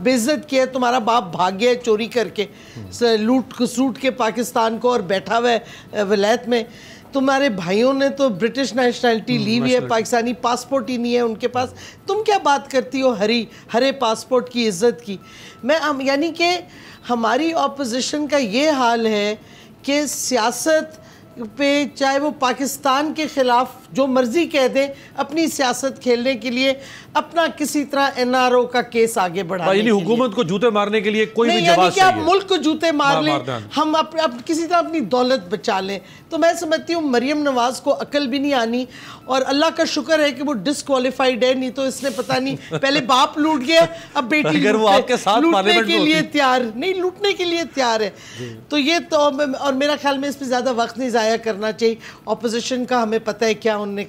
بے عزت کیا ہے, تمہارا باپ بھاگ گیا ہے چوری کر کے لوٹ سوٹ کے پاکستان کو اور بیٹھا ہوا ہے ولایت میں, تمہارے بھائیوں نے تو برٹش نیشنلٹی لی ہوئی ہے, پاکستانی پاسپورٹ ہی نہیں ہے ان کے پاس, تم کیا بات کرتی ہو ہرے پاسپورٹ کی عزت کی. یعنی کہ ہماری اپوزیشن کا یہ حال ہے کہ سیاست پہ چاہے وہ پاکستان کے خلاف جو مرضی کہہ دیں, اپنی سیاست کھیلنے کے لیے اپنا کسی طرح این آر او کا کیس آگے بڑھانے کے لیے, یعنی حکومت کو جوتے مارنے کے لیے کوئی بھی جواز یعنی کہ آپ چاہیے, ملک کو جوتے مار لیں, ہم کسی طرح اپنی دولت بچا لیں. تو میں سمجھتی ہوں مریم نواز کو عقل بھی نہیں آنی, اور اللہ کا شکر ہے کہ وہ ڈسکوالیفائڈ ہے, نہیں تو اس نے پتہ نہیں پہلے باپ لوٹ گیا, اب بیٹی لوٹنے کے لیے تیار نہیں, لوٹنے کے لیے تیار ہے. تو یہ تو, اور میرا خیال میں اس پہ زیادہ وقت نہیں ضائع کرنا چاہیے. اپوزیشن کا ہمیں پتہ ہے کیا انہوں نے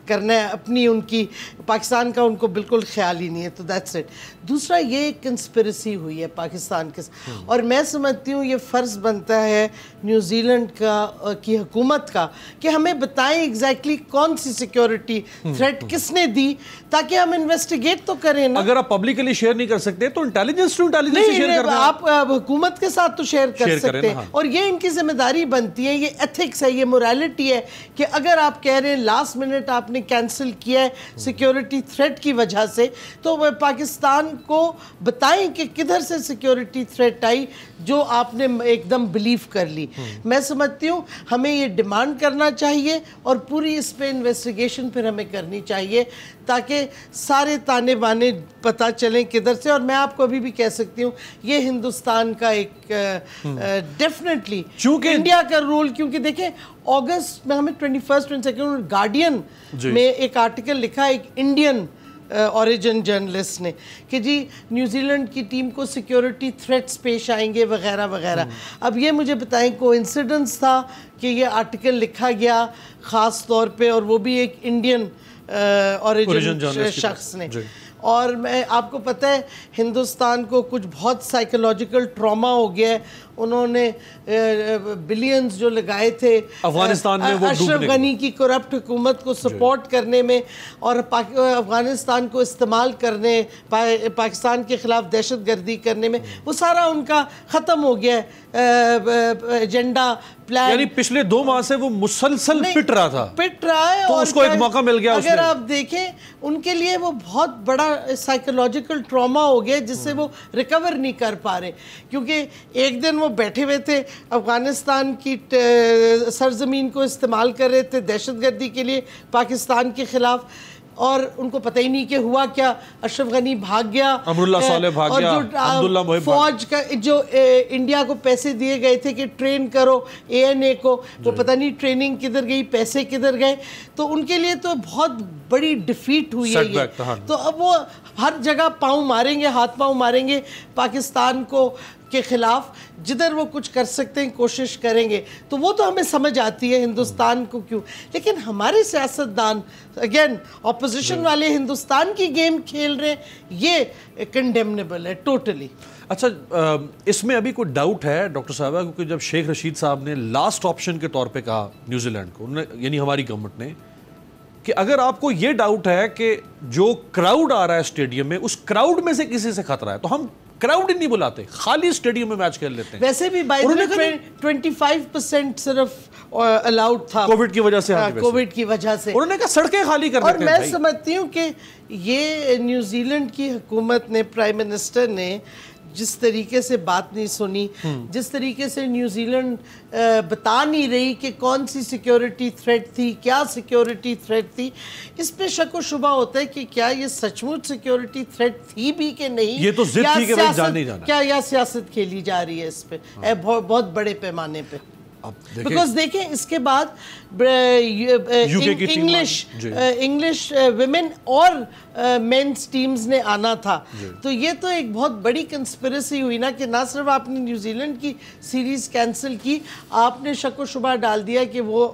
کرنا ہے, اپنی ان کی پاکستان کا ان کو بالکل خیال ہی نہیں ہے. تو دیٹس اٹ. دوسرا یہ ایک کنسپریسی ہوئی ہے پاکستان کے ساتھ, اور میں سمجھتی ہوں یہ فرض بنتا ہے نیوزی لینڈ کی حکومت کا کہ ہمیں بتائیں ایگزیکٹلی کون سی سیکیورٹی تھریٹ کس نے دی, تاکہ ہم انویسٹیگیٹ تو کریں نا. اگر آپ پبلکلی شیئر نہیں کر سکتے تو انٹیلیجنس ٹو انٹیلیجنس شیئر کرنا ہے, آپ حکومت کے ساتھ تو شیئر کر سکتے ہیں, اور یہ ان کی ذمہ داری بنتی ہے, یہ ایتھکس ہے, یہ morality ہے کہ اگر آپ کہہ رہے ہیں لاسٹ منٹ آپ نے کینسل کیا ہے سیکیورٹی تھریٹ کی وجہ سے, تو پاکستان کو بتائیں کہ کدھر سے سیکیورٹی تھریٹ آئی جو آپ نے ایک دم بلیو کر لی. میں سمجھتی ہوں ہمیں یہ ڈیمانڈ کرنا چاہیے, اور پوری اس پہ انویسٹیگیشن پھر ہمیں کرنی چاہیے, تاکہ سارے تانے بانے پتہ چلیں کدھر سے. اور میں آپ کو ابھی بھی کہہ سکتی ہوں یہ ہندوستان کا ایک ڈیفینیٹلی انڈیا کا رول, کیونکہ دیکھیں اگست میں ہمیں 21 22 گارڈین میں ایک آرٹیکل لکھا ایک انڈین اوریجن جرنلسٹ نے کہ جی نیوزی لینڈ کی ٹیم کو سیکیورٹی تھریٹس پیش آئیں گے وغیرہ وغیرہ. اب یہ مجھے بتائیں کوئنسیڈنس تھا کہ یہ آرٹیکل لکھا گیا خاص طور پہ, اور وہ بھی ایک انڈین اوریجن شخص نے. اور میں آپ کو پتہ ہے ہندوستان کو کچھ بہت سائیکولوجیکل ٹراما ہو گیا ہے, انہوں نے بلینز جو لگائے تھے افغانستان میں وہ اشرف غنی کی کرپٹ حکومت کو سپورٹ کرنے میں, اور افغانستان کو استعمال کرنے, پاکستان کے خلاف دہشت گردی کرنے میں, وہ سارا ان کا ختم ہو گیا ہے ایجنڈا پلان. یعنی پچھلے 2 ماہ سے وہ مسلسل پٹ رہا ہے, تو اس کو ایک موقع مل گیا. اگر آپ دیکھیں ان کے لیے وہ بہت بڑا سائیکولوجیکل ٹراما ہو گیا جس سے وہ ریکور نہیں کر پا رہے, کیونکہ ایک دن وہ بیٹھے ہوئے تھے افغانستان کی سرزمین کو استعمال کر رہے تھے دہشت گردی کے لیے پاکستان کے خلاف, اور ان کو پتہ ہی نہیں کہ ہوا کیا, اشرف غنی بھاگ گیا, امراللہ صالح بھاگ گیا, عبداللہ محب فوج کا جو انڈیا کو پیسے دیے گئے تھے کہ ٹرین کرو اے این اے کو, وہ پتہ نہیں ٹریننگ کدھر گئی, پیسے کدھر گئے. تو ان کے لیے تو بہت بڑی ڈیفیٹ ہوئی ہے یہ. تو اب وہ ہر جگہ پاؤں ماریں گے, ہاتھ پاؤں ماریں گے پاکستان کو کے خلاف, جدھر وہ کچھ کر سکتے ہیں کوشش کریں گے. تو وہ تو ہمیں سمجھ آتی ہے ہندوستان کو کیوں, لیکن ہمارے سیاستدان اگین اپوزیشن والے ہندوستان کی گیم کھیل رہے ہیں, یہ کنڈیمنیبل ہے ٹوٹلی. اچھا, اس میں ابھی کوئی ڈاؤٹ ہے ڈاکٹر صاحبہ, کیونکہ جب شیخ رشید صاحب نے لاسٹ آپشن کے طور پہ کہا نیوزی لینڈ کو, یعنی ہماری گورنمنٹ نے, کہ اگر آپ کو یہ ڈاؤٹ ہے کہ جو کراؤڈ آ رہا ہے اسٹیڈیم میں, اس کراؤڈ میں سے کسی سے خطرہ ہے, تو ہم کراؤڈ ہی نہیں بلاتے, خالی اسٹیڈیم میں میچ کھیل لیتے ہیں. ویسے بھی 25% صرف الاؤڈ تھا کووڈ کی وجہ سے, کووڈ کی وجہ سے انہوں نے کہا سڑکیں خالی کر دیتے ہیں. اور میں سمجھتی ہوں کہ یہ نیوزی لینڈ کی حکومت نے, پرائم منسٹر نے جس طریقے سے بات نہیں سنی, جس طریقے سے نیوزی لینڈ بتا نہیں رہی کہ کون سی سیکیورٹی تھریٹ تھی, کیا سیکیورٹی تھریٹ تھی, اس پہ شک و شبہ ہوتا ہے کہ کیا یہ سچ مچ سیکیورٹی تھریٹ تھی بھی کہ نہیں, یہ تو ضد تھی کہ بھائی جان نہیں جانا, کیا یا سیاست کھیلی جا رہی ہے اس پہ بہت بڑے پیمانے پہ. بیکاز دیکھیں اس کے بعد انگلش ویمن اور مینس ٹیمز نے آنا تھا, تو یہ تو ایک بہت بڑی کنسپریسی ہوئی نا, کہ نہ صرف آپ نے نیوزی لینڈ کی سیریز کینسل کی, آپ نے شک و شبہ ڈال دیا کہ وہ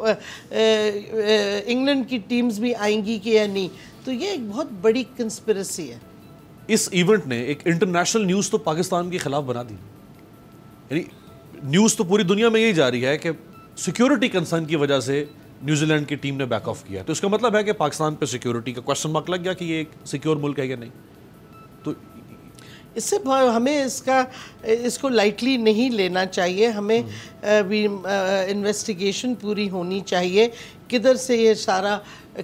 انگلینڈ کی ٹیمز بھی آئیں گی کہ یا نہیں. تو یہ ایک بہت بڑی کنسپریسی ہے. اس ایونٹ نے ایک انٹرنیشنل نیوز تو پاکستان کے خلاف بنا دی, یعنی نیوز تو پوری دنیا میں یہی جا رہی ہے کہ سیکیورٹی کنسرن کی وجہ سے نیوزی لینڈ کی ٹیم نے بیک آف کیا, تو اس کا مطلب ہے کہ پاکستان پہ سیکیورٹی کا کوشچن مارک لگ گیا کہ یہ ایک سیکیور ملک ہے یا نہیں. تو اس سے ہمیں اس کو لائٹلی نہیں لینا چاہیے. ہمیں انویسٹیگیشن پوری ہونی چاہیے, کدھر سے یہ سارا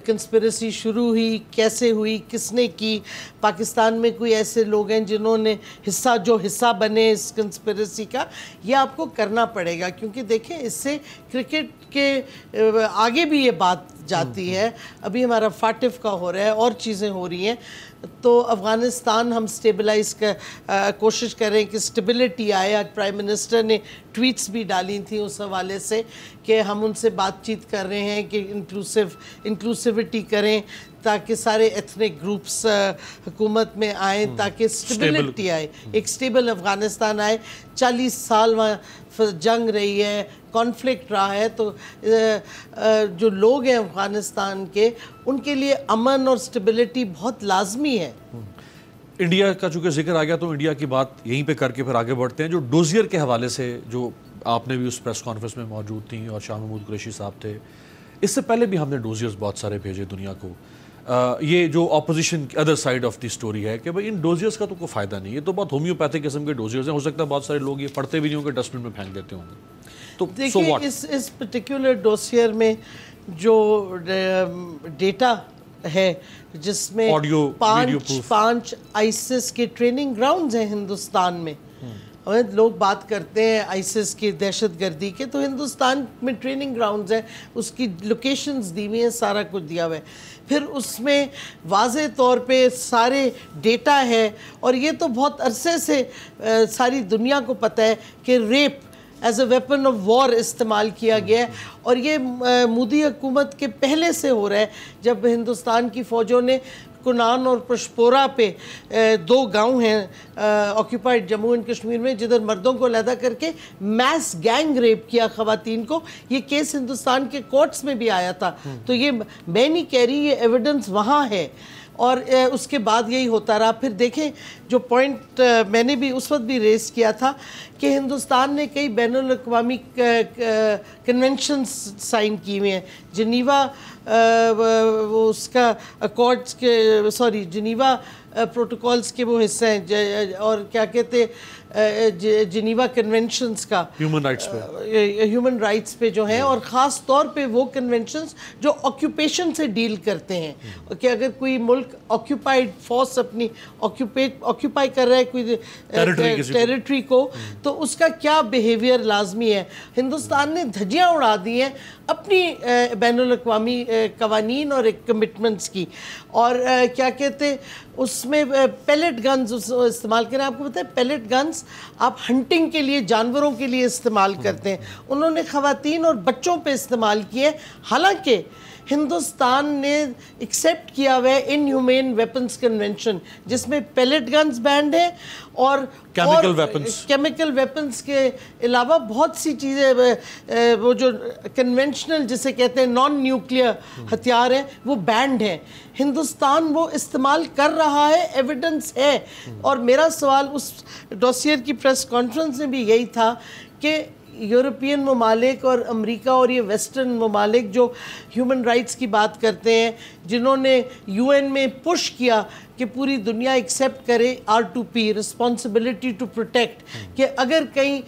کنسپریسی شروع ہوئی, کیسے ہوئی, کس نے کی. پاکستان میں کوئی ایسے لوگ ہیں جنہوں نے حصہ بنے اس کنسپریسی کا, یہ آپ کو کرنا پڑے گا. کیونکہ دیکھیں اس سے کرکٹ کے آگے بھی یہ بات جاتی ہے. ابھی ہمارا فاٹف کا ہو رہا ہے, اور چیزیں ہو رہی ہیں. تو افغانستان ہم سٹیبلائز کوشش کریں کہ سٹیبلٹی آئے. آج پرائم منسٹر نے ٹویٹس بھی ڈالی تھیں اس حوالے سے کہ ہم ان سے بات چیت کر رہے ہیں کہ انکلوسیوٹی کریں تاکہ سارے ایتھنک گروپس حکومت میں آئیں, تاکہ سٹیبلٹی آئے, ایک سٹیبل افغانستان آئے. 40 سال وہاں جنگ رہی ہے, کانفلکٹ رہا ہے, تو جو لوگ ہیں افغانستان کے, ان کے لیے امن اور سٹیبلٹی بہت لازمی ہے. انڈیا کا چونکہ ذکر آ گیا تو انڈیا کی بات یہیں پہ کر کے پھر آگے بڑھتے ہیں. جو ڈوزیئر کے حوالے سے, جو آپ نے بھی اس پریس کانفرنس میں موجود تھیں اور شاہ محمود قریشی صاحب تھے, اس سے پہلے بھی ہم نے ڈوزیئرز بہت سارے بھیجے دنیا کو. یہ جو opposition other side of the story ہے کہ بھئی ان ڈوزیئرز کا تو کوئی فائدہ نہیں, یہ تو بہت ہومیوپیتھک قسم کے ڈوزیئرز ہیں. ہو سکتا ہے بہت سارے لوگ یہ پڑھتے بھی نہیں ہوں گے, ڈسٹ بن میں پھینک دیتے ہوں گے. تو دیکھیں اس پرٹیکولر ڈوسیئر میں جو ڈیٹا ہے, جس میں 5 آئیسس کے ٹریننگ گراؤنڈز ہیں ہندوستان میں. لوگ بات کرتے ہیں آئیسس کی دہشت گردی کے, تو ہندوستان میں ٹریننگ گراؤنڈز ہیں, اس کی لوکیشنز دی ہوئی ہیں, سارا کچھ دیا ہوا ہے. پھر اس میں واضح طور پہ سارے ڈیٹا ہے, اور یہ تو بہت عرصے سے ساری دنیا کو پتہ ہے کہ rape as a weapon of war استعمال کیا گیا ہے. اور یہ مودی حکومت کے پہلے سے ہو رہا ہے, جب ہندوستان کی فوجوں نے کنان اور پشپورہ پہ 2 گاؤں ہیں آکیوپائڈ جموں اینڈ کشمیر میں, جدھر مردوں کو علیحدہ کر کے میس گینگ ریپ کیا خواتین کو. یہ کیس ہندوستان کے کورٹس میں بھی آیا تھا. تو یہ میں نہیں کہہ رہی, یہ ایویڈنس وہاں ہے, اور اس کے بعد یہی ہوتا رہا. پھر دیکھیں جو پوائنٹ میں نے بھی اس وقت بھی ریز کیا تھا کہ ہندوستان نے کئی بین الاقوامی کنونشنز سائن کی ہوئے ہیں. جنیوا وہ اس کا اکارڈز کے جنیوا پروٹوکولز کے وہ حصہ ہیں, اور کیا کہتے جنیوا کنونشنز کا ہیومن رائٹس پہ جو ہیں, اور خاص طور پہ وہ کنونشنز جو آکیوپیشن سے ڈیل کرتے ہیں کہ اگر کوئی ملک آکیوپائڈ فورس اپنی آکیوپائی کر رہا ہے کوئی ٹیریٹری کو, تو اس کا کیا بیہیویئر لازمی ہے. ہندوستان نے دھجیاں اڑا دی ہیں اپنی بین الاقوامی قوانین اور کمٹمنٹس کی. اور کیا کہتے اس میں پیلٹ گنز استعمال کریں. آپ کو پتہ ہے پیلٹ گنز آپ ہنٹنگ کے لیے, جانوروں کے لیے استعمال کرتے ہیں. انہوں نے خواتین اور بچوں پہ استعمال کیے, حالانکہ ہندوستان نے ایکسیپٹ کیا ہوا ہے ان ہیومین ویپنز کنونشن, جس میں پیلٹ گنز بینڈ ہیں اور کیمیکل ویپنز کے علاوہ بہت سی چیزیں, وہ جو کنونشنل جسے کہتے ہیں نان نیوکلیئر ہتھیار ہیں, وہ بینڈ ہیں. ہندوستان وہ استعمال کر رہا ہے, ایویڈنس ہے. اور میرا سوال اس ڈوسیئر کی پریس کانفرنس میں بھی یہی تھا کہ یورپین ممالک اور امریکہ اور یہ ویسٹرن ممالک جو ہیومن رائٹس کی بات کرتے ہیں, جنہوں نے UN میں پش کیا کہ پوری دنیا ایکسیپٹ کرے R2P رسپانسبلٹی ٹو پروٹیکٹ, کہ اگر کہیں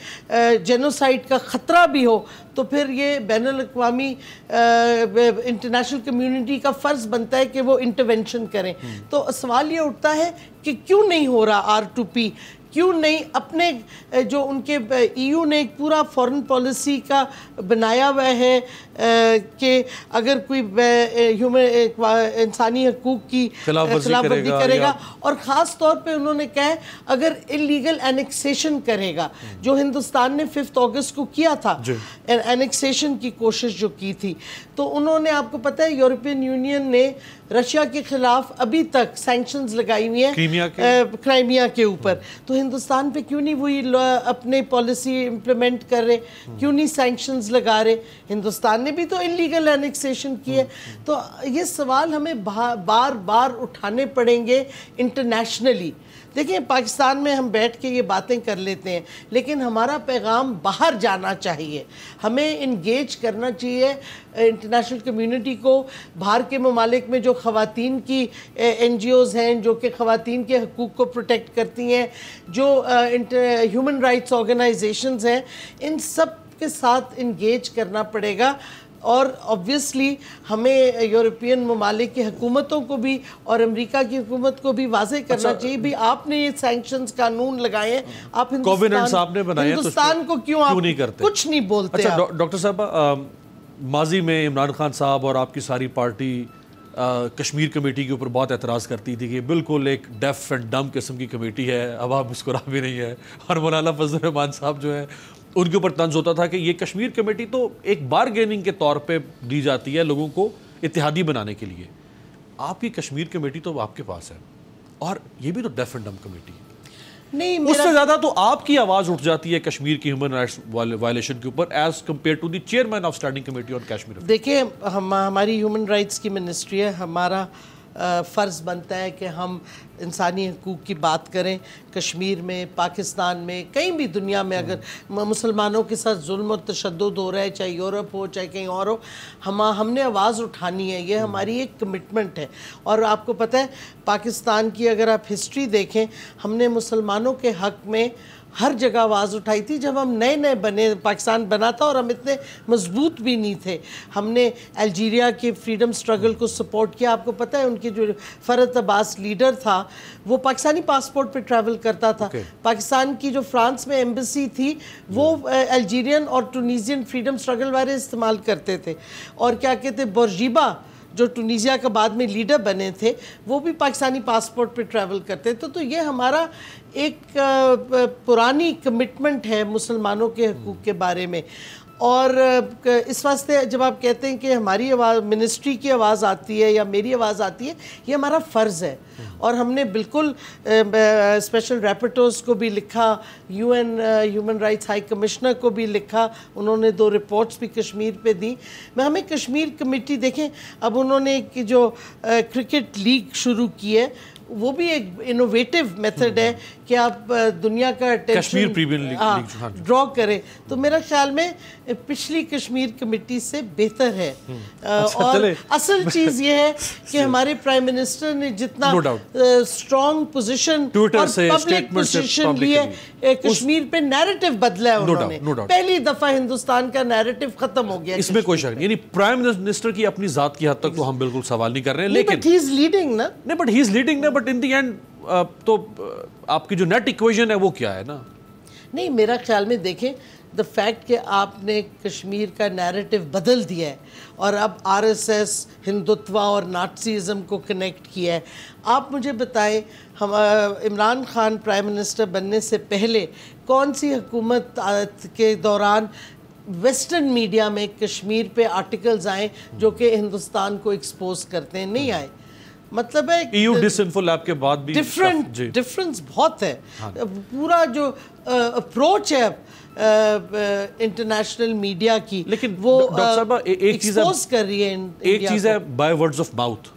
جینوسائیڈ کا خطرہ بھی ہو تو پھر یہ بین الاقوامی انٹرنیشنل کمیونٹی کا فرض بنتا ہے کہ وہ انٹرونشن کریں. تو سوال یہ اٹھتا ہے کہ کیوں نہیں ہو رہا R2P, کیوں نہیں اپنے جو ان کے EU نے ایک پورا فورن پالیسی کا بنایا ہوا ہے کہ اگر کوئی انسانی حقوق کی خلاف ورزی کرے گا, اور خاص طور پہ انہوں نے کہا اگر انلیگل اینیکسیشن کرے گا, جو ہندوستان نے 5 اگست کو کیا تھا, اینیکسیشن کی کوشش جو کی تھی, تو انہوں نے, آپ کو پتہ ہے یورپین یونین نے رشیا کے خلاف ابھی تک سینکشنز لگائی ہوئی ہیں کرائمیا کے اوپر. تو ہندوستان پہ کیوں نہیں وہی اپنے پالیسی امپلیمنٹ کر رہے, کیوں نہیں سینکشنز لگا رہے؟ ہندوستان نے بھی تو انلیگل اینیکسیشن کی ہے. تو یہ سوال ہمیں بار بار اٹھانے پڑیں گے انٹرنیشنلی. دیکھیں پاکستان میں ہم بیٹھ کے یہ باتیں کر لیتے ہیں, لیکن ہمارا پیغام باہر جانا چاہیے. ہمیں ہمیں انگیج کرنا چاہیے انٹرنیشنل کمیونٹی کو. باہر کے ممالک میں جو خواتین کی این جی اوز ہیں جو کہ خواتین کے حقوق کو پروٹیکٹ کرتی ہیں, جو ہیومن رائٹس آرگنائزیشنز ہیں, ان سب کے ساتھ انگیج کرنا پڑے گا. اور آبویسلی ہمیں یورپین ممالک کی حکومتوں کو بھی اور امریکہ کی حکومت کو بھی واضح کرنا چاہیے بھی آپ نے یہ سینکشنز قانون لگائے ہیں, آپ ہندوستان کو کیوں آپ کچھ نہیں بولتے. اچھا ڈاکٹر صاحب, ماضی میں عمران خان صاحب اور آپ کی ساری پارٹی کشمیر کمیٹی کے اوپر بہت اعتراض کرتی تھی کہ بالکل ایک ڈیف اینڈ ڈم قسم کی کمیٹی ہے, اب آپ مسکرا بھی نہیں ہے. اور مولانا فضل الرحمان صاحب جو ہے ان کے اوپر طنز ہوتا تھا کہ یہ کشمیر کمیٹی تو ایک بارگیننگ کے طور پہ دی جاتی ہے لوگوں کو اتحادی بنانے کے لیے. آپ کی کشمیر کمیٹی تو آپ کے پاس ہے اور یہ بھی تو ڈیف اینڈ ڈم کمیٹی ہے. نہیں, اس سے زیادہ تو آپ کی آواز اٹھ جاتی ہے کشمیر کی ہیومن رائٹس وائلیشن کے اوپر as compare to the chairman of standing committee on Kashmir. دیکھیں, ہماری ہیومن رائٹس کی منسٹری ہے, ہمارا فرض بنتا ہے کہ ہم انسانی حقوق کی بات کریں. کشمیر میں, پاکستان میں, کہیں بھی دنیا میں اگر مسلمانوں کے ساتھ ظلم و تشدد ہو رہا ہے, چاہے یورپ ہو چاہے کہیں اور ہو, ہم نے آواز اٹھانی ہے. یہ ہماری ایک کمٹمنٹ ہے. اور آپ کو پتہ ہے پاکستان کی اگر آپ ہسٹری دیکھیں, ہم نے مسلمانوں کے حق میں ہر جگہ آواز اٹھائی تھی. جب ہم نئے بنے, پاکستان بنا تھا اور ہم اتنے مضبوط بھی نہیں تھے, ہم نے الجیریا کے فریڈم سٹرگل کو سپورٹ کیا. آپ کو پتہ ہے ان کے جو فرحت عباس لیڈر تھا وہ پاکستانی پاسپورٹ پہ ٹریول کرتا تھا. پاکستان کی جو فرانس میں ایمبیسی تھی وہ الجیرین اور ٹونیزین فریڈم سٹرگل والے استعمال کرتے تھے. اور کیا کہتے, بورجیبا جو ٹونیزیا کا بعد میں لیڈر بنے تھے وہ بھی پاکستانی پاسپورٹ پہ ٹریول کرتے تھے. تو یہ ہمارا ایک پرانی کمٹمنٹ ہے مسلمانوں کے حقوق کے بارے میں. اور اس واسطے جب آپ کہتے ہیں کہ ہماری آواز, منسٹری کی آواز آتی ہے یا میری آواز آتی ہے, یہ ہمارا فرض ہے. اور ہم نے بالکل اسپیشل ریپورٹرز کو بھی لکھا, U N human rights high commissioner کو بھی لکھا, انہوں نے 2 رپورٹس بھی کشمیر پہ دیں. ہمیں کشمیر کمیٹی دیکھیں, اب انہوں نے جو کرکٹ لیگ شروع کی ہے وہ بھی ایک انوویٹو میتھڈ ہے کہ آپ دنیا کا اٹینشن ڈرا کریں. تو میرا خیال میں پچھلی کشمیر کمیٹی سے بہتر ہے. اور اصل چیز یہ ہے کہ ہمارے پرائم منسٹر نے جتنا اسٹرانگ پوزیشن اور پبلک پوزیشن لیے کشمیر پہ نیریٹو بدلا ہے انہوں نے. پہلی دفعہ ہندوستان کا نیریٹو ختم ہو گیا. اس میں کوئی شک نہیں, یعنی پرائم منسٹر کی اپنی ذات کی حد تک تو ہم بالکل سوال نہیں کر رہے ہیں, لیکن بٹ ہی از لیڈنگ نا. نہیں, بٹ ہی از لیڈنگ نا, بٹ ان دی اینڈ تو آپ کی جو نیٹ ایکویژن ہے وہ کیا ہے نا. نہیں, میرا خیال میں دیکھیں, دا فیکٹ کہ آپ نے کشمیر کا نیریٹو بدل دیا ہے اور اب آر ایس ایس, ہندوتوا اور نازیزم کو کنیکٹ کیا ہے. آپ مجھے بتائیں, ہم عمران خان پرائم منسٹر بننے سے پہلے کون سی حکومت کے دوران ویسٹرن میڈیا میں کشمیر پہ آرٹیکلز آئیں جو کہ ہندوستان کو ایکسپوز کرتے ہیں؟ نہیں آئے. مطلب ہے ایو ڈس انفو لیب کے بعد بھی ڈفرنس بہت ہے. پورا جو اپروچ ہے انٹرنیشنل میڈیا کی, لیکن وہ ایکسپوز کر رہی ہے. ایک چیز ہے بائی ورڈز آف ماؤتھ.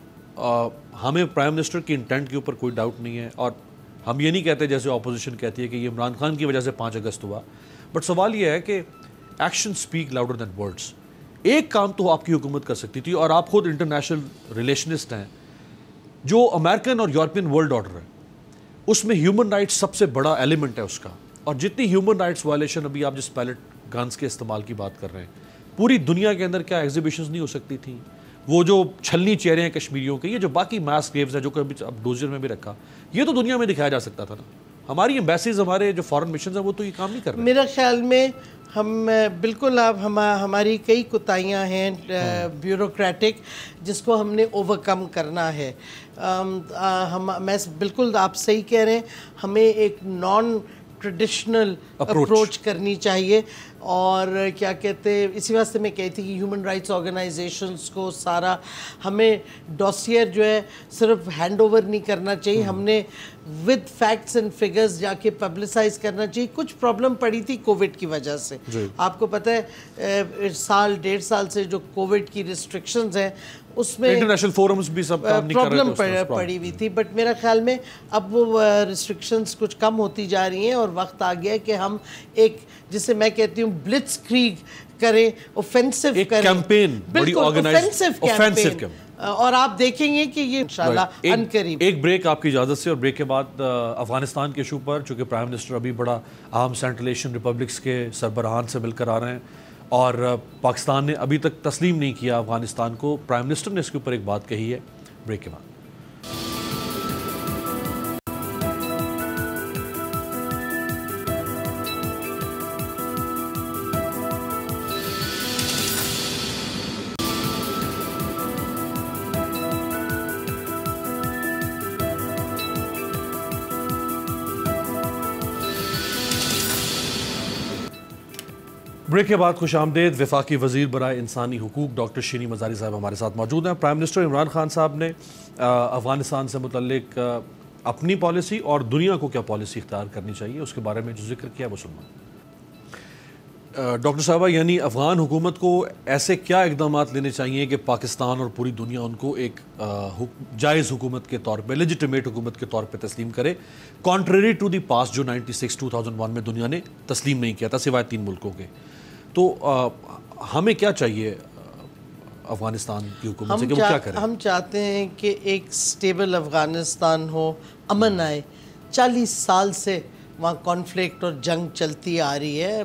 ہمیں پرائم منسٹر کی انٹینٹ کے اوپر کوئی ڈاؤٹ نہیں ہے, اور ہم یہ نہیں کہتے جیسے اپوزیشن کہتی ہے کہ یہ عمران خان کی وجہ سے 5 اگست ہوا. بٹ سوال یہ ہے کہ action speak louder than words. ایک کام تو آپ کی حکومت کر سکتی تھی, اور آپ خود انٹرنیشنل ریلیشنسٹ ہیں. جو امریکن اور یورپین ورلڈ آرڈر ہے اس میں ہیومن رائٹس سب سے بڑا ایلیمنٹ ہے اس کا. اور جتنی ہیومن رائٹس وائلیشن, ابھی آپ جس پیلٹ گنز کے استعمال کی بات کر رہے ہیں, پوری دنیا کے اندر کیا ایگزیبیشنز نہیں ہو سکتی تھیں؟ وہ جو چھلنی چہرے ہیں کشمیریوں کے, یہ جو باقی ماس گریوز ہیں جو کہ اب ڈوزر میں بھی رکھا, یہ تو دنیا میں دکھایا جا سکتا تھا نا. ہماری ایمبیسیز, ہمارے جو فارن مشنز ہیں وہ تو یہ کام نہیں کر رہے. میرا خیال میں ہم بالکل, اب ہماری کئی کوتاہیاں ہیں بیوروکریٹک جس کو ہم نے اوورکم کرنا ہے. میں بالکل آپ صحیح کہہ رہے ہیں, ہمیں ایک نان ٹریڈیشنل اپروچ کرنی چاہیے. اور کیا کہتے, اسی واسطے میں کہتی کہ ہیومن رائٹس آرگنائزیشنز کو سارا ہمیں ڈوسیئر جو ہے صرف ہینڈ اوور نہیں کرنا چاہیے, ہم نے ود فیکٹس اینڈ فگرز جا کے پبلسائز کرنا چاہیے. کچھ پرابلم پڑی تھی کووڈ کی وجہ سے, آپ کو پتہ ہے 1.5 سال سے جو کووڈ کی ریسٹرکشنز ہیں اس میں انٹرنیشنل فورمز بھی سب کام نہیں کر رہے تھے, پرابلم پڑی ہوئی تھی. بٹ میرا خیال میں اب وہ ریسٹرکشنز کچھ کم ہوتی جا رہی ہیں, اور وقت آ گیا ہے کہ ہم ایک, جسے میں کہتی ہوں بلٹس کریگ کریں, اوفینسو کریں, کیمپین, بالکل اوفینسو کیمپین, اور آپ دیکھیں گے کہ یہ انشاءاللہ عنقریب. ایک بریک آپ کی اجازت سے, اور بریک کے بعد افغانستان کے ایشو پر, چونکہ پرائم منسٹر ابھی بڑا اہم سینٹرل ایشین ریپبلکس کے سربراہان سے مل کر آ رہے ہیں, اور پاکستان نے ابھی تک تسلیم نہیں کیا افغانستان کو. پرائم منسٹر نے اس کے اوپر ایک بات کہی ہے. بریک کے بعد. بریک کے بعد خوش آمدید. وفاقی وزیر برائے انسانی حقوق ڈاکٹر شیریں مزاری صاحب ہمارے ساتھ موجود ہیں. پرائم منسٹر عمران خان صاحب نے افغانستان سے متعلق اپنی پالیسی اور دنیا کو کیا پالیسی اختیار کرنی چاہیے اس کے بارے میں جو ذکر کیا وہ سننا. ڈاکٹر صاحبہ, یعنی افغان حکومت کو ایسے کیا اقدامات لینے چاہیے کہ پاکستان اور پوری دنیا ان کو ایک جائز حکومت کے طور پہ, لیجیٹیمیٹ حکومت کے طور پہ تسلیم کرے, کانٹریری ٹو دی پاسٹ جو 96-2001 میں دنیا نے تسلیم نہیں کیا تھا سوائے 3 ملکوں کے. تو ہمیں کیا چاہیے افغانستان کی حکومت سے کہ وہ کیا کرے؟ ہم چاہتے ہیں کہ ایک سٹیبل افغانستان ہو, امن آئے. 40 سال سے وہاں کانفلکٹ اور جنگ چلتی آ رہی ہے,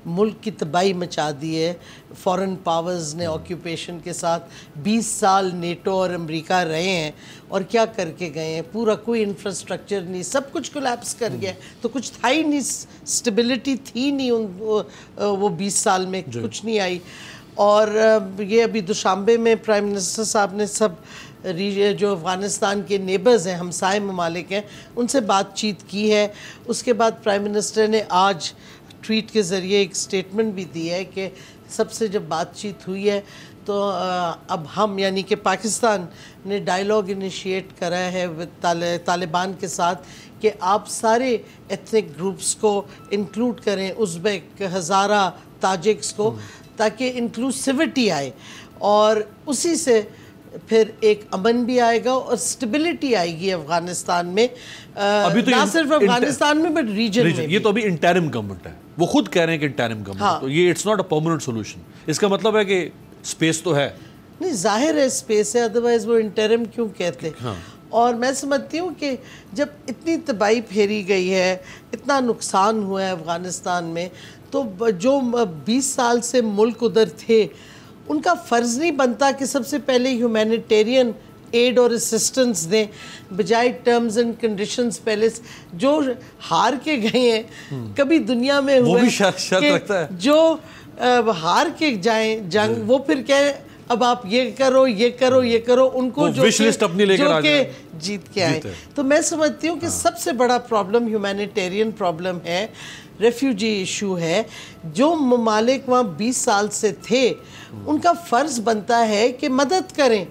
ملک کی تباہی مچا دی ہے. فورن پاورز نے آکیوپیشن کے ساتھ 20 سال نیٹو اور امریکہ رہے ہیں, اور کیا کر کے گئے ہیں؟ پورا کوئی انفراسٹرکچر نہیں, سب کچھ کولیپس کر گیا, تو کچھ تھا ہی نہیں, سٹیبلٹی تھی نہیں وہ 20 سال میں, کچھ نہیں آئی. اور یہ ابھی دوشنبے میں پرائم منسٹر صاحب نے سب جو افغانستان کے نیبرز ہیں, ہمسائے ممالک ہیں, ان سے بات چیت کی ہے. اس کے بعد پرائم منسٹر نے آج ٹویٹ کے ذریعے ایک سٹیٹمنٹ بھی دی ہے کہ سب سے جب بات چیت ہوئی ہے تو اب ہم یعنی کہ پاکستان نے ڈائیلاگ انیشیٹ کرا ہے طالبان کے ساتھ کہ آپ سارے ایتھنک گروپس کو انکلوڈ کریں, ازبیک, ہزارہ, تاجکس کو, تاکہ انکلوسیوٹی آئے, اور اسی سے پھر ایک امن بھی آئے گا اور سٹیبلٹی آئے گی افغانستان میں, نہ صرف افغانستان میں بٹ ریجن میں. یہ تو ابھی انٹرم گورنمنٹ ہے, وہ خود کہہ رہے ہیں کہ انٹرم گورنمنٹ, تو یہ it's not a permanent solution. اس کا مطلب ہے کہ سپیس تو ہے. نہیں, ظاہر ہے سپیس ہے, ادروائز وہ انٹرم کیوں کہتے. اور میں سمجھتی ہوں کہ جب اتنی تباہی پھیری گئی ہے, اتنا نقصان ہوا ہے افغانستان میں, تو جو 20 سال سے ملک ادھر تھے ان کا فرض نہیں بنتا کہ سب سے پہلے ہیومینیٹیرین ایڈ اور اسسٹنس دیں, بجائے ٹرمز اینڈ کنڈیشنز پہلے جو ہار کے گئے ہیں. کبھی دنیا میں ہوئے کہ جو ہار کے جائیں جنگ, وہ پھر کہیں اب آپ یہ کرو, یہ کرو, یہ کرو, ان کو جو کہ جیت کے آئے. تو میں سمجھتی ہوں کہ سب سے بڑا پرابلم ہیومینیٹیرین پرابلم ہے, ریفیوجی ایشو ہے. جو ممالک وہاں 20 سال سے تھے ان کا فرض بنتا ہے کہ مدد کریں,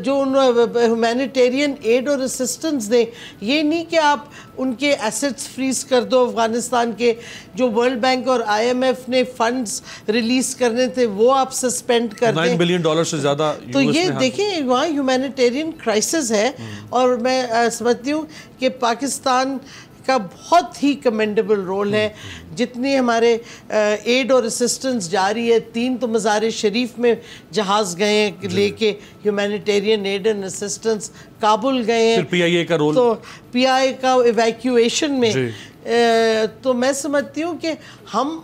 جو ہیومینیٹیرین ایڈ اور اسسٹنس دیں. یہ نہیں کہ آپ ان کے ایسٹس فریز کر دو افغانستان کے, جو ورلڈ بینک اور IMF نے فنڈز ریلیز کرنے تھے وہ آپ سسپینڈ کر دیں. $9 بلین سے زیادہ. تو یہ دیکھیں وہاں ہیومینیٹیرین کرائسس ہے, اور میں سمجھتی ہوں کہ پاکستان کا بہت ہی کمنڈیبل رول ہے. جتنی ہمارے ایڈ اور اسسٹنس جاری ہے, 3 تو مزار شریف میں جہاز گئے ہیں لے کے humanitarian aid and assistance, Kabul گئے ہیں, PIA کا رول, تو PIA کا ایویکیویشن میں. تو میں سمجھتی ہوں کہ ہم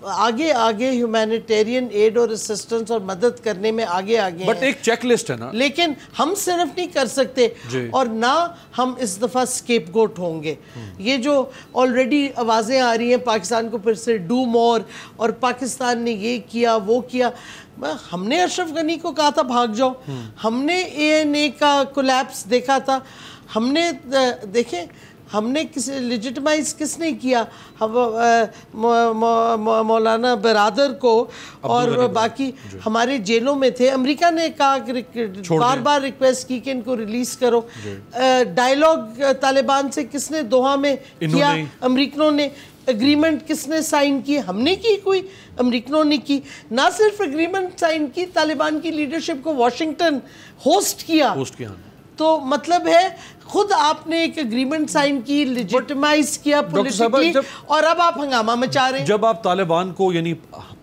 آگے آگے ہیومینیٹیرین ایڈ اور اسسٹنس اور مدد کرنے میں آگے آگے ہیں, بٹ ایک چیک لسٹ ہے نا, لیکن ہم صرف نہیں کر سکتے, اور نہ ہم اس دفعہ سکیپ گوٹ ہوں گے. یہ جو آلریڈی آوازیں آ رہی ہیں پاکستان کو پھر سے ڈو مور, اور پاکستان نے یہ کیا وہ کیا. ہم نے اشرف غنی کو کہا تھا بھاگ جاؤ, ہم نے ANA کا کولیپس دیکھا تھا, ہم نے دیکھیں ہم نے لیجٹمائز کس نے کیا, مولانا برادر کو اور باقی ہمارے جیلوں میں تھے. امریکہ نے کہا بار بار ریکویسٹ کی کہ ان کو ریلیز کرو. ڈائیلاگ طالبان سے کس نے دوحہ میں کیا, امریکنوں نے. اگریمنٹ کس نے سائن کی, ہم نے کی کوئی, امریکنوں نے کی. نہ صرف اگریمنٹ سائن کی, طالبان کی لیڈرشپ کو واشنگٹن ہوسٹ کیا. تو مطلب ہے خود آپ نے ایک اگریمنٹ سائن کی, لیجٹمائز کیا پولیٹیکلی, اور اب آپ ہنگامہ مچا رہے ہیں. جب آپ طالبان کو یعنی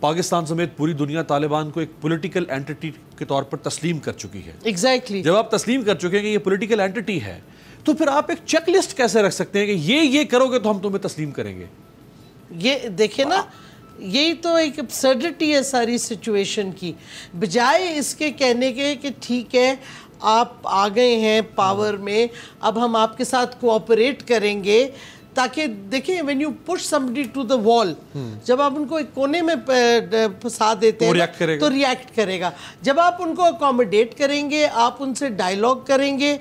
پاکستان سمیت پوری دنیا طالبان کو ایک پولیٹیکل اینٹی کے طور پر تسلیم کر چکی ہے. ایگزیکٹلی. جب آپ تسلیم کر چکے ہیں کہ یہ پولیٹیکل اینٹی ہے تو پھر آپ ایک چیک لسٹ کیسے رکھ سکتے ہیں کہ یہ کرو گے تو ہم تمہیں تسلیم کریں گے؟ یہ دیکھیں نا, یہی تو ایک ابسرڈٹی ہے ساری سچویشن کی. بجائے اس کے کہنے کے کہ ٹھیک ہے آپ آ گئے ہیں پاور میں, اب ہم آپ کے ساتھ کوآپریٹ کریں گے, تاکہ دیکھیں when you push somebody to the wall, جب آپ ان کو ایک کونے میں پھنسا دیتے ہیں تو ریاکٹ کرے گا. جب آپ ان کو اکوموڈیٹ کریں گے, آپ ان سے ڈائیلاگ کریں گے,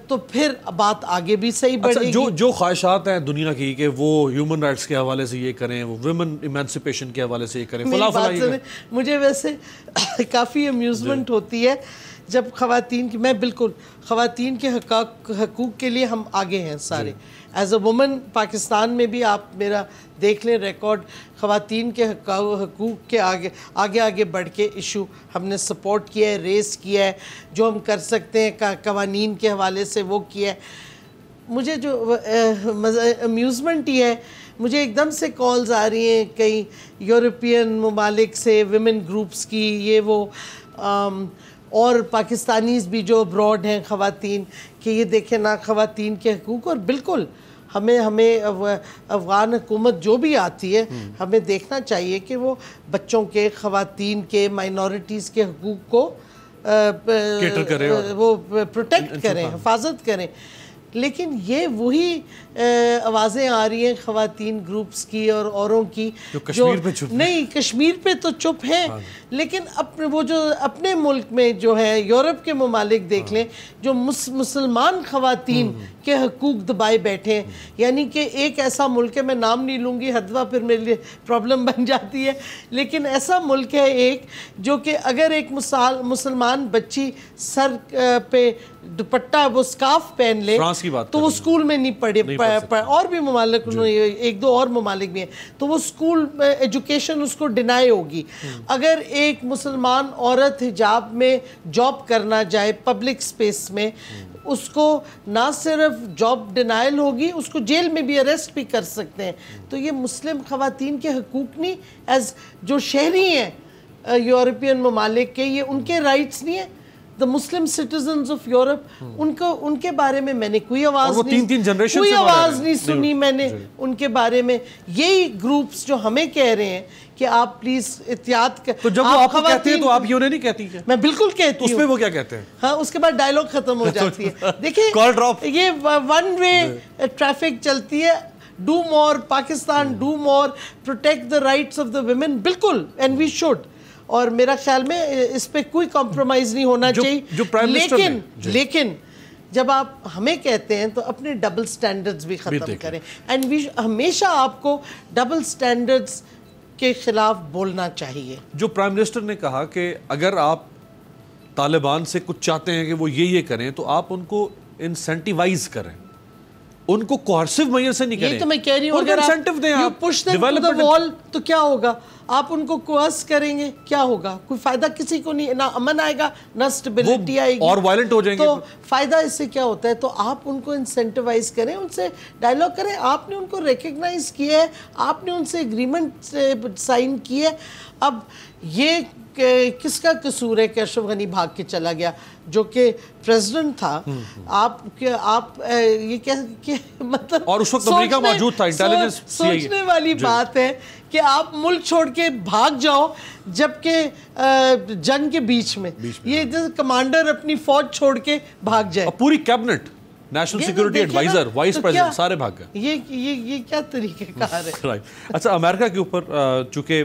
تو پھر بات آگے بھی صحیح بڑھے گی. جو خواہشات ہیں دنیا کی کہ وہ ہیومن رائٹس کے حوالے سے یہ کریں, وہ ویمن ایمانسپیشن کے حوالے سے یہ کریں, مجھے ویسے کافی امیوزمنٹ ہوتی ہے جب خواتین کی, میں بالکل خواتین کے حقوق کے لیے ہم آگے ہیں سارے. ایز اے وومن پاکستان میں بھی آپ میرا دیکھ لیں ریکارڈ, خواتین کے حقوق کے آگے بڑھ کے ایشو ہم نے سپورٹ کیا ہے, ریس کیا ہے, جو ہم کر سکتے ہیں قوانین کے حوالے سے وہ کیا ہے. مجھے جو امیوزمنٹ ہی ہے, مجھے ایک دم سے کالز آ رہی ہیں کئی یورپین ممالک سے, ویمن گروپس کی, یہ وہ, اور پاکستانیز بھی جو ابراڈ ہیں خواتین, کہ یہ دیکھیں نا خواتین کے حقوق. اور بالکل ہمیں افغان حکومت جو بھی آتی ہے, ہمیں دیکھنا چاہیے کہ وہ بچوں کے, خواتین کے, مائنورٹیز کے حقوق کو وہ پروٹیکٹ کریں, حفاظت کریں. لیکن یہ وہی آوازیں آ رہی ہیں خواتین گروپس کی اور اوروں کی جو نہیں, کشمیر پہ تو چپ ہیں, لیکن وہ جو اپنے ملک میں جو ہے, یورپ کے ممالک دیکھ لیں, جو مسلمان خواتین کے حقوق دبائے بیٹھے ہیں. یعنی کہ ایک ایسا ملک ہے, میں نام نہیں لوں گی ہدوہ پھر میرے لیے پرابلم بن جاتی ہے, لیکن ایسا ملک ہے ایک جو کہ اگر ایک مسلمان بچی سر پہ دوپٹہ وہ سکارف پہن لے تو وہ اسکول میں نہیں پڑھے, اور بھی ممالک, ایک دو اور ممالک بھی ہیں, تو وہ اسکول ایجوکیشن اس کو ڈینائی ہوگی. اگر ایک مسلمان عورت حجاب میں جاب کرنا جائے پبلک سپیس میں, اس کو نہ صرف جاب ڈینائل ہوگی, اس کو جیل میں بھی اریسٹ بھی کر سکتے ہیں. تو یہ مسلم خواتین کے حقوق نہیں, ایز جو شہری ہیں یورپین ممالک کے, یہ ان کے رائٹس نہیں ہیں. the Muslim citizens of Europe, ان کے بارے میں میں نے کوئی آواز نہیں سنی میں نے ان کے بارے میں. یہی گروپس جو ہمیں کہہ رہے ہیں کہ آپ پلیز احتیاط کر. تو جب وہ آپ کو کہتے ہیں تو آپ یہ انہیں نہیں کہتی ہیں؟ میں بالکل کہتی ہوں. اس پہ وہ کیا کہتے ہیں؟ ہاں, اس کے بعد ڈائیلاگ ختم ہو جاتی ہے. دیکھیں یہ ون وے ٹریفک چلتی ہے. do more Pakistan, do more, protect the rights of the women. بالکل, and we should. اور میرا خیال میں اس پہ کوئی کمپرومائز نہیں ہونا چاہیے. لیکن جب آپ ہمیں کہتے ہیں تو اپنے ڈبل سٹینڈرڈز بھی ختم کریں. اینڈ ہمیشہ آپ کو ڈبل سٹینڈرڈز کے خلاف بولنا چاہیے. جو پرائم منسٹر نے کہا کہ اگر آپ طالبان سے کچھ چاہتے ہیں کہ وہ یہ کریں تو آپ ان کو انسینٹیوائز کریں, ان کو کوہرسو میئر سے نہیں کریں. یہ تو میں کہہ رہی ہوں, اگر آپ push them to the wall تو کیا ہوگا؟ آپ ان کو کوہرس کریں گے, کیا ہوگا؟ کوئی فائدہ کسی کو نہیں, نہ امن آئے گا نہ اسٹیبلٹی آئے گی, اور وائلنٹ ہو جائیں گے. تو فائدہ اس سے کیا ہوتا ہے؟ تو آپ ان کو انسینٹیوائز کریں, ان سے ڈائیلاگ کریں. آپ نے ان کو ریکگنائز کیا ہے, آپ نے ان سے ایگریمنٹ سائن کی ہے. اب یہ کس کا قصور ہے کہ اشرف غنی بھاگ کے چلا گیا جو کہ پریزیڈنٹ تھا؟ آپ یہ کیا مطلب, اور اس وقت امریکہ موجود تھا, انٹیلیجنس سوچنے والی بات ہے کہ آپ ملک چھوڑ کے بھاگ جاؤ جبکہ جنگ کے بیچ میں یہ کمانڈر اپنی فوج چھوڑ کے بھاگ جائے. پوری cabinet, national security adviser, vice president, سارے بھاگ گئے. یہ کیا طریقہ کار ہے؟ اچھا, امریکہ کے اوپر چونکہ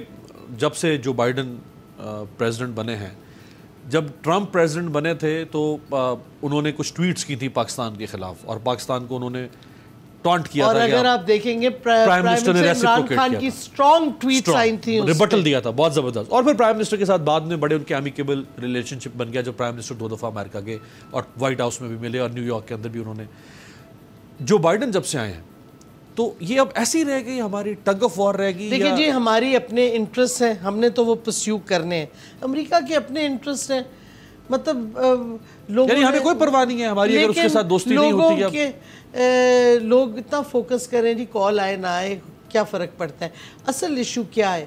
جب سے جو بائیڈن پریزیڈنٹ بنے ہیں, جب ٹرمپ پریزیڈنٹ بنے تھے تو انہوں نے کچھ ٹویٹس کی تھی پاکستان کے خلاف, اور پاکستان کو انہوں نے ٹانٹ کیا تھا. اور اگر آپ دیکھیں گے پرائم منسٹر عمران خان کی سٹرانگ ٹویٹس آئی تھیں, ریبٹل دیا تھا بہت زبردست. اور پھر پرائم منسٹر کے ساتھ بعد میں بڑے ان کے امیکیبل ریلیشن شپ بن گیا, جب پرائم منسٹر 2 دفعہ امریکہ گئے اور وائٹ ہاؤس میں بھی ملے, اور نیو یارک کے اندر بھی انہوں نے. جو بائیڈن جب سے آئے ہیں تو یہ اب ایسی رہ گئی, ہماری ٹگ آف وار رہ گئی. دیکھیں جی, ہماری اپنے انٹرسٹ ہیں, ہم نے تو وہ پرسیو کرنے ہیں. امریکہ کے اپنے انٹرسٹ ہیں, مطلب لوگوں, یعنی ہمیں کوئی پرواہ نہیں ہے ہماری اگر اس کے ساتھ دوستی نہیں ہوتی. لوگ اتنا فوکس کریں جی, کال آئے نہ آئے کیا فرق پڑتا ہے, اصل ایشو کیا ہے.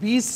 20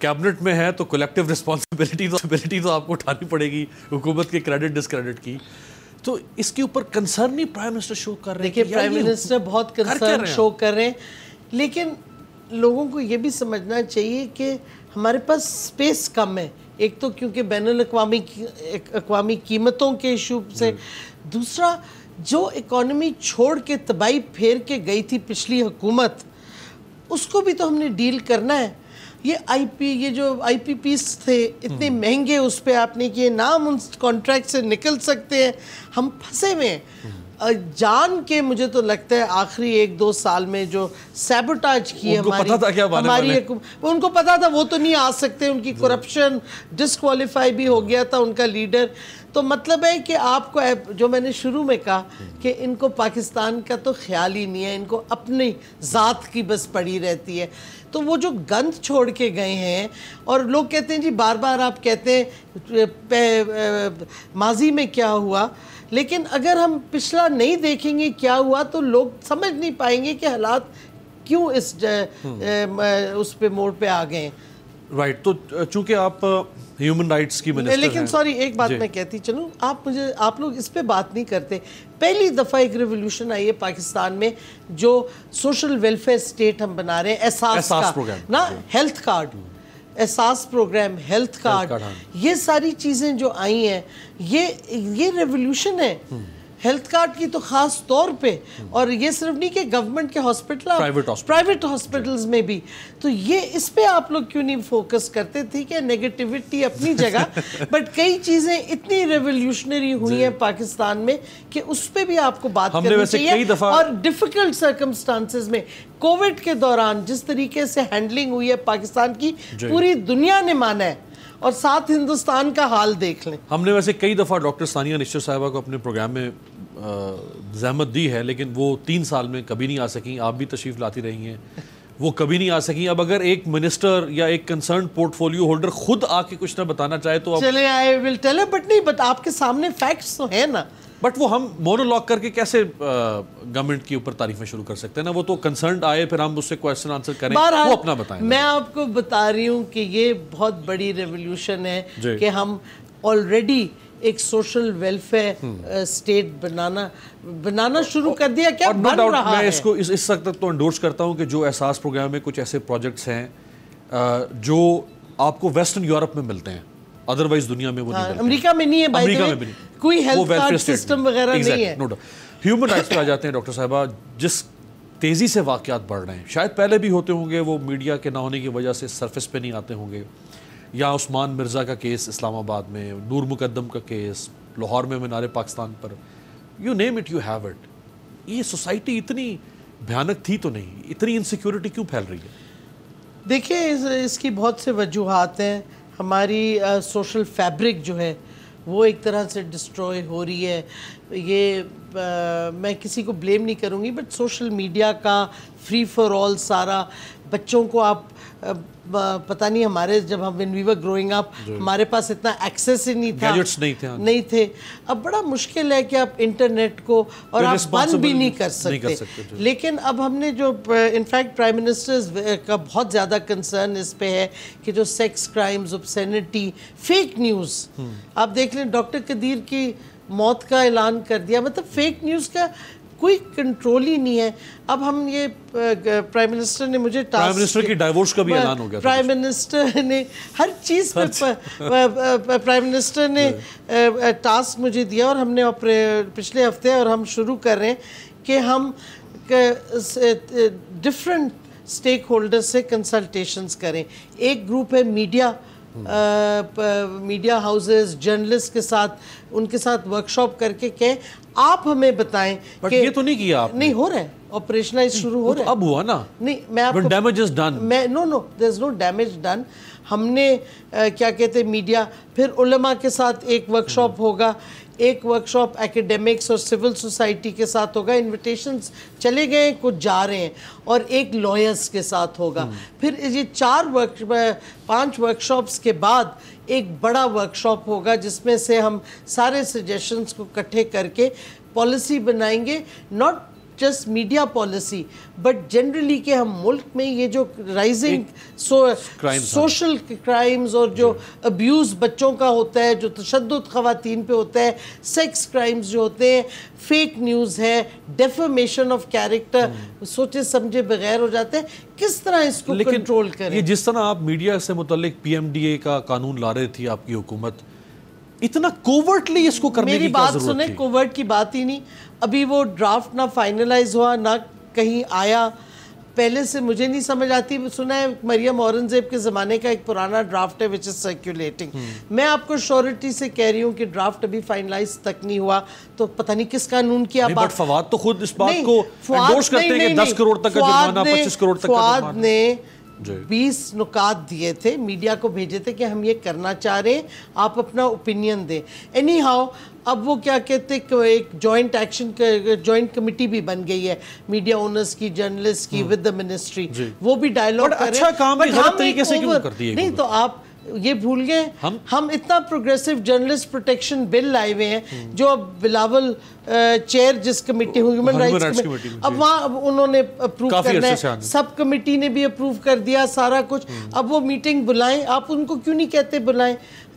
کیبنٹ میں ہے تو کولیکٹیو رسپانسبلٹی تو آپ کو اٹھانی پڑے گی حکومت کے کریڈٹ ڈسکریڈٹ کی. تو اس کے اوپر کنسرن نہیں پرائم منسٹر شو کر رہے ہیں؟ دیکھیں پرائم منسٹر بہت کنسرن شو کر رہے ہیں, لیکن لوگوں کو یہ بھی سمجھنا چاہیے کہ ہمارے پاس سپیس کم ہے. ایک تو کیونکہ بین الاقوامی قیمتوں کے ایشو سے, دوسرا جو اکانومی چھوڑ کے تباہی پھیر کے گئی تھی پچھلی حکومت, اس کو بھی تو ہم نے ڈیل کرنا ہے. یہ جو آئی پی پیز تھے اتنے مہنگے, اس پہ آپ نے کیے, نہ ہم ان کانٹریکٹ سے نکل سکتے ہیں, ہم پھنسے ہوئے ہیں. جان کے مجھے تو لگتا ہے آخری 1-2 سال میں جو سیبوٹاج کی ہماری ان کو پتا تھا وہ تو نہیں آ سکتے, ان کی کرپشن ڈسکوالیفائی بھی ہو گیا تھا ان کا لیڈر. تو مطلب ہے کہ آپ کو, جو میں نے شروع میں کہا کہ ان کو پاکستان کا تو خیال ہی نہیں ہے, ان کو اپنی ذات کی بس پڑی رہتی ہے. تو وہ جو گند چھوڑ کے گئے ہیں, اور لوگ کہتے ہیں جی بار بار آپ کہتے ہیں ماضی میں کیا ہوا, لیکن اگر ہم پچھلا نہیں دیکھیں گے کیا ہوا تو لوگ سمجھ نہیں پائیں گے کہ حالات کیوں اس پہ موڑ پہ آ گئے ہیں. رائٹ. تو چونکہ آپ ہیومن رائٹس کی منسٹر ہیں, لیکن سوری ایک بات میں کہتی چلوں, آپ لوگ اس پہ بات نہیں کرتے. پہلی دفعہ ایک ریولوشن آئی ہے پاکستان میں, جو سوشل ویلفیئر سٹیٹ ہم بنا رہے ہیں, احساس کا نا, ہیلتھ کارڈ, احساس پروگرام, ہیلتھ کارڈ, یہ ساری چیزیں جو آئی ہیں یہ ریولوشن ہے. ہیلتھ کارڈ کی تو خاص طور پہ, اور یہ صرف نہیں کہ گورنمنٹ کے ہاسپٹل, پرائیویٹ ہاسپٹلز میں بھی. تو یہ اس پہ آپ لوگ کیوں نہیں فوکس کرتے تھے کہ نیگیٹیوٹی اپنی جگہ, بٹ کئی چیزیں اتنی ریولوشنری ہوئی ہیں پاکستان میں کہ اس پہ بھی آپ کو بات کرنی چاہیے. اور ڈیفیکلٹ سرکمسٹانسز میں کووڈ کے دوران جس طریقے سے ہینڈلنگ ہوئی ہے پاکستان کی, پوری دنیا نے مانا ہے, اور ساتھ ہندوستان کا حال دیکھ لیں. ہم نے ویسے کئی دفعہ ڈاکٹر ثانیہ نشتر صاحبہ کو اپنے پروگرام میں زحمت دی ہے, لیکن وہ 3 سال میں کبھی نہیں آ سکیں. آپ بھی تشریف لاتی رہی ہیں, وہ کبھی نہیں آ سکیں. اب اگر ایک منسٹر یا ایک کنسرن پورٹ فولیو ہولڈر خود آ کے کچھ نہ بتانا چاہے تو چلیں, آئی ول ٹیل یو, بٹ نہیں, بٹ آپ کے سامنے فیکٹس تو ہیں نا. بٹ وہ ہم مونولوگ کر کے کیسے گورنمنٹ کے اوپر تعریفیں شروع کر سکتے ہیں نا. وہ تو کنسرنڈ آئے, پھر ہم اس سے کویسچن آنسر کریں, وہ اپنا بتائیں. میں آپ کو بتا رہی ہوں کہ یہ بہت بڑی ریولوشن ہے کہ ہم آلریڈی ایک سوشل ویلفیئر سٹیٹ بنانا شروع کر دیا. کیا بن رہا ہے؟ میں اس کو اس وقت تک تو انڈورس کرتا ہوں کہ جو احساس پروگرام میں کچھ ایسے پروجیکٹس ہیں جو آپ کو ویسٹرن یورپ میں ملتے ہیں, ادروائز دنیا میں وہ نہیں ملتے. امریکہ میں نہیں ہے, امریکہ میں کوئی ہیلتھ کارڈ سسٹم وغیرہ نہیں ہے. ہیومن رائٹس پہ آ جاتے ہیں ڈاکٹر صاحبہ. جس تیزی سے واقعات بڑھ رہے ہیں, شاید پہلے بھی ہوتے ہوں گے, وہ میڈیا کے نہ ہونے کی وجہ سے سرفیس پہ نہیں آتے ہوں گے. یا عثمان مرزا کا کیس اسلام آباد میں, نور مقدم کا کیس لاہور میں مینار پاکستان پر, you name it you have it. یہ سوسائٹی اتنی بھیانک تھی تو نہیں, اتنی انسیکیورٹی کیوں پھیل رہی ہے؟ دیکھیں اس کی بہت سے وجوہات ہیں. ہماری سوشل فیبرک جو ہے وہ ایک طرح سے ڈسٹروائے ہو رہی ہے. یہ میں کسی کو بلیم نہیں کروں گی, بٹ سوشل میڈیا کا فری فار آل سارا, بچوں کو آپ پتہ نہیں, ہمارے جب ہم when we were growing up ہمارے پاس اتنا ایکسیس ہی نہیں تھے. اب بڑا مشکل ہے کہ آپ انٹرنیٹ کو اور آپ بند بھی نہیں کر سکتے. لیکن اب ہم نے جو انفیکٹ پرائم منسٹر کا بہت زیادہ کنسرن اس پہ ہے کہ جو سیکس کرائمز, اوبسینٹی, فیک نیوز, آپ دیکھ لیں ڈاکٹر قدیر کی موت کا اعلان کر دیا. مطلب فیک نیوز کا کوئی کنٹرول ہی نہیں ہے. اب ہم یہ پرائم منسٹر نے مجھے پرائم منسٹر کی ڈائیورس کا بھی اعلان ہو گیا. پرائم منسٹر نے ہر چیز پہ پرائم منسٹر نے ٹاسک مجھے دیا, اور ہم نے پچھلے ہفتے, اور ہم شروع کر رہے ہیں کہ ہم ڈفرینٹ اسٹیک ہولڈر سے کنسلٹیشنز کریں. ایک گروپ ہے میڈیا ہاؤسز, جرنلسٹ کے ساتھ, ان کے ساتھ ورکشاپ کر کے کہیں آپ ہمیں بتائیں کہ یہ تو نہیں کیا آپ نہیں ہو رہا ہے, آپریشنائز شروع ہو رہا ہے. اب ہوا نا. نہیں, میں آپ کو damage is done. No there is no damage done. ہم نے کیا کہتے ہیں میڈیا, پھر علماء کے ساتھ ایک ورکشاپ ہوگا, ایک ورکشاپ ایکیڈیمکس اور سول سوسائٹی کے ساتھ ہوگا, انویٹیشنز چلے گئے, کچھ جا رہے ہیں, اور ایک لائرز کے ساتھ ہوگا. پھر یہ 5 ورکشاپس کے بعد ایک بڑا ورکشاپ ہوگا جس میں سے ہم سارے سجیشنز کو اکٹھے کر کے پالیسی بنائیں گے. Not just media policy, but generally کہ ہم ملک میں یہ جو رائزنگ سوشل کرائمز اور جو ابیوز بچوں کا ہوتا ہے, جو تشدد خواتین پہ ہوتا ہے, سیکس کرائمز جو ہوتے ہیں, فیک نیوز ہے, ڈیفیمیشن آف کیریکٹر, سوچے سمجھے بغیر ہو جاتے ہیں, کس طرح اس کو کنٹرول کریں. یہ جس طرح آپ میڈیا سے متعلق پی ایم ڈی اے کا قانون لا رہے تھی آپ کی حکومت, اتنا کوورٹلی اس کو کرنے کی کیا ضرورت تھی؟ میری بات سنیں, کوورٹ کی بات ہی نہیں. ابھی وہ ڈرافٹ نہ فائنلائز ہوا نہ کہیں آیا. پہلے سے مجھے نہیں سمجھ آتی. سنا ہے مریم اورنگزیب کے زمانے کا ایک پرانا ڈرافٹ ہے which is circulating. میں آپ کو شورٹی سے کہہ رہی ہوں کہ ڈرافٹ ابھی فائنلائز تک نہیں ہوا, تو پتہ نہیں کس قانون کی آپ بات. بٹ فواد تو خود اس بات کو انڈورس کرتے ہیں کہ 10 کروڑ تک کا جرمانہ, 25 کروڑ تک کا جرمانہ. فواد نے 20 نکات دیے تھے, میڈیا کو بھیجے تھے کہ ہم یہ کرنا چاہ رہے ہیں, آپ اپنا اوپینین دیں. اینی ہاؤ اب وہ کیا کہتے ہیں, ایک جوائنٹ ایکشن جوائنٹ کمیٹی بھی بن گئی ہے میڈیا اونرز کی, جرنلسٹ کی, ود دا منسٹری. وہ بھی ڈائیلاگ کر رہے ہیں. اچھا کام بھی غلط طریقے سے کیوں کرتی ہے؟ نہیں تو آپ یہ بھول گئے, ہم اتنا پروگریسو جرنلسٹ پروٹیکشن بل لائے ہوئے ہیں, جو اب بلاول چیئر جس کمیٹی ہیومن رائٹس کمیٹی, اب وہاں انہوں نے اپروو کرنا ہے, سب کمیٹی نے بھی اپروو کر دیا سارا کچھ. اب وہ میٹنگ بلائیں, آپ ان کو کیوں نہیں کہتے بلائیں؟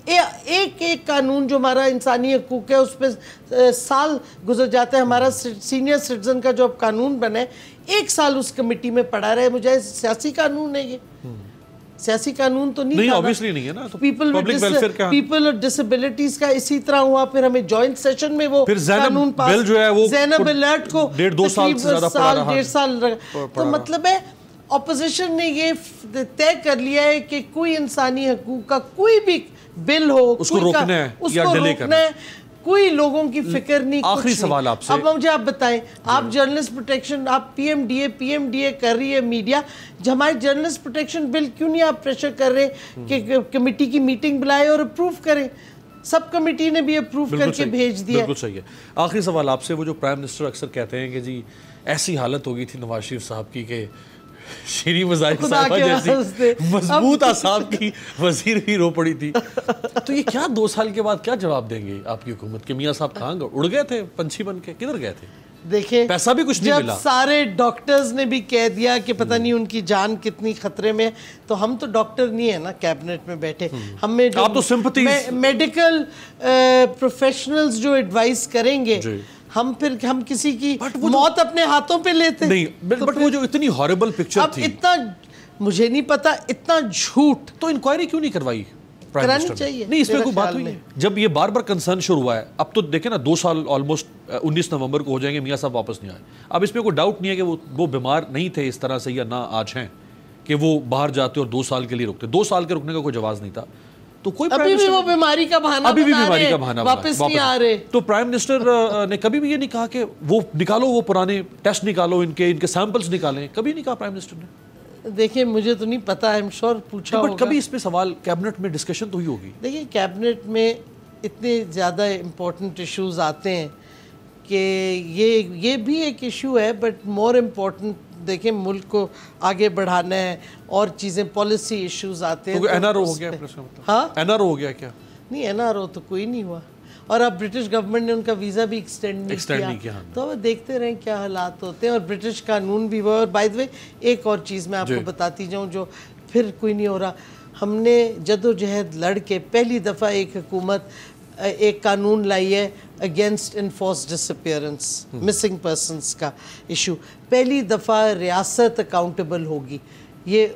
ایک ایک قانون جو ہمارا انسانی حقوق ہے اس پہ سال گزر جاتا ہے. ہمارا سینئر سٹیزن کا جو اب قانون بنا ہے, 1 سال اس کمیٹی میں پڑا رہے. مجھے سیاسی قانون ہے یہ, سیاسی قانون تو نہیں تھا. obviously نہیں ہے نا. پیپل اور ڈسیبلٹیز کا اسی طرح ہوا. پھر ہمیں جوائنٹ سیشن میں وہ قانون پاس, زینب الرٹ کو 1.5 سال لگا. تو مطلب ہے اپوزیشن نے یہ طے کر لیا ہے کہ کوئی انسانی حقوق کا کوئی بھی بل ہو اس کو روکنا ہے یا ڈیلے کرنا ہے, کوئی لوگوں کی فکر نہیں. آخری سوال آپ سے, اب مجھے آپ بتائیں, آپ جرنلسٹ پروٹیکشن, آپ پی ایم ڈی اے کر رہی ہے میڈیا, ہمارے جرنلسٹ پروٹیکشن بل کیوں نہیں آپ پریشر کر رہے کہ کمیٹی کی میٹنگ بلائے اور اپروو کریں؟ سب کمیٹی نے بھی اپروو کر کے بھیج دیا. بالکل صحیح ہے. آخری سوال آپ سے, وہ جو پرائم منسٹر اکثر کہتے ہیں کہ جی ایسی حالت ہو گئی تھی نواز شریف صاحب کی کہ شیریں مظاہر صاحبہ جیسی مضبوط اعصاب کی وزیر بھی رو پڑی تھی, تو یہ کیا 2 سال کے بعد کیا جواب دیں گے آپ کی حکومت کے؟ میاں صاحب کہاں گئے, اڑ گئے تھے پنچھی بن کے, کدھر گئے تھے؟ دیکھیں پیسہ بھی کچھ نہیں ملا. جب سارے ڈاکٹرز نے بھی کہہ دیا کہ پتہ نہیں ان کی جان کتنی خطرے میں, تو ہم تو ڈاکٹر نہیں ہیں نا کیبنٹ میں بیٹھے. ہمیں آپ تو سمپتھیز میڈیکل پروفیشنلز جو ایڈوائز کریں گے, ہم کسی کی موت اپنے ہاتھوں پہ لیتے نہیں. بٹ وہ جو اتنی ہاربل پکچر تھی, اب اتنا مجھے نہیں پتا, اتنا جھوٹ, تو انکوائری کیوں نہیں کروائی کرانی چاہیے. نہیں, اس میں کوئی بات ہوئی ہے جب یہ بار بار کنسرن شروع ہوا ہے. اب تو دیکھیں نا 2 سال آلموسٹ 19 نومبر کو ہو جائیں گے, میاں صاحب واپس نہیں آئے. اب اس میں کوئی ڈاؤٹ نہیں ہے کہ وہ بیمار نہیں تھے اس طرح سے, یا نہ آج ہیں کہ وہ باہر جاتے اور 2 سال کے لیے رکتے. 2 سال کے رکنے کا کوئی جواز نہیں تھا. تو کوئی ابھی بھی وہ بیماری کا بہانہ واپس نہیں آ رہے. تو پرائم منسٹر نے کبھی بھی یہ نہیں کہا کہ وہ نکالو, وہ پرانے ٹیسٹ نکالو, ان کے سیمپلز نکالیں؟ کبھی نہیں کہا پرائم منسٹر نے. دیکھیں مجھے تو نہیں پتا, I'm sure پوچھا ہوگا. بٹ کبھی اس پہ سوال کیبنٹ میں ڈسکشن تو ہی ہوگی. دیکھیں کیبنٹ میں اتنے زیادہ امپورٹنٹ ایشوز آتے ہیں کہ یہ بھی ایک ایشو ہے, بٹ مور امپورٹنٹ دیکھیں ملک کو آگے بڑھانا ہے اور چیزیں, پالیسی ایشوز آتے ہیں. تو این آر او ہو گیا؟ ہاں این آر او ہو گیا کیا؟ نہیں, این آر او تو کوئی نہیں ہوا, اور اب برٹش گورنمنٹ نے ان کا ویزا بھی ایکسٹینڈ نہیں کیا. تو اب دیکھتے رہیں کیا حالات ہوتے ہیں. اور برٹش قانون بھی ہوا. اور بائی دی وے ایک اور چیز میں آپ کو بتاتی جاؤں جو پھر کوئی نہیں ہو رہا. ہم نے جدوجہد لڑ کے پہلی دفعہ ایک حکومت ایک قانون لائی ہے اگینسٹ انفورس ڈس اپیئرنس, مسنگ پرسنس کا ایشو. پہلی دفعہ ریاست اکاؤنٹیبل ہوگی. یہ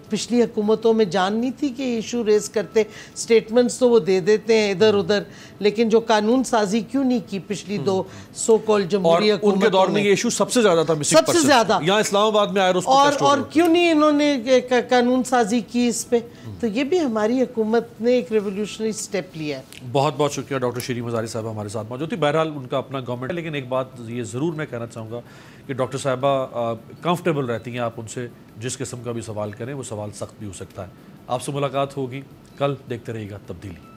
پچھلی حکومتوں میں جان نہیں تھی کہ ایشو ریز کرتے. سٹیٹمنٹس تو وہ دے دیتے ہیں ادھر ادھر, لیکن جو قانون سازی کیوں نہیں کی پچھلی 2 سو کال جمہوری حکومتوں میں. ان کے دور میں یہ ایشو سب سے زیادہ تھا, سب سے زیادہ. یہاں اسلام آباد میں اور کیوں نہیں انہوں نے قانون سازی کی اس پہ. تو یہ بھی ہماری حکومت نے ایک ریولیوشنری سٹیپ لیا ہے. بہت بہت شکریہ ڈاکٹر شیریں مظاہر صاحبہ ہمارے ساتھ موجود تھی. بہرحال ان کا اپنا گورنمنٹ ہے, لیکن ایک بات یہ ضرور میں کہنا چاہوں گا کہ ڈاکٹر صاحبہ کمفرٹیبل رہتی ہیں. آپ ان سے جس قسم کا بھی سوال کریں, وہ سوال سخت بھی ہو سکتا ہے. آپ سے ملاقات ہوگی کل. دیکھتے رہیے گا تبدیلی.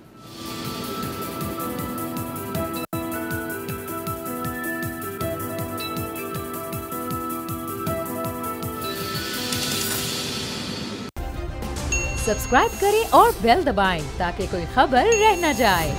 سبسکرائب کریں اور بیل دبائیں تاکہ کوئی خبر رہ نہ جائے.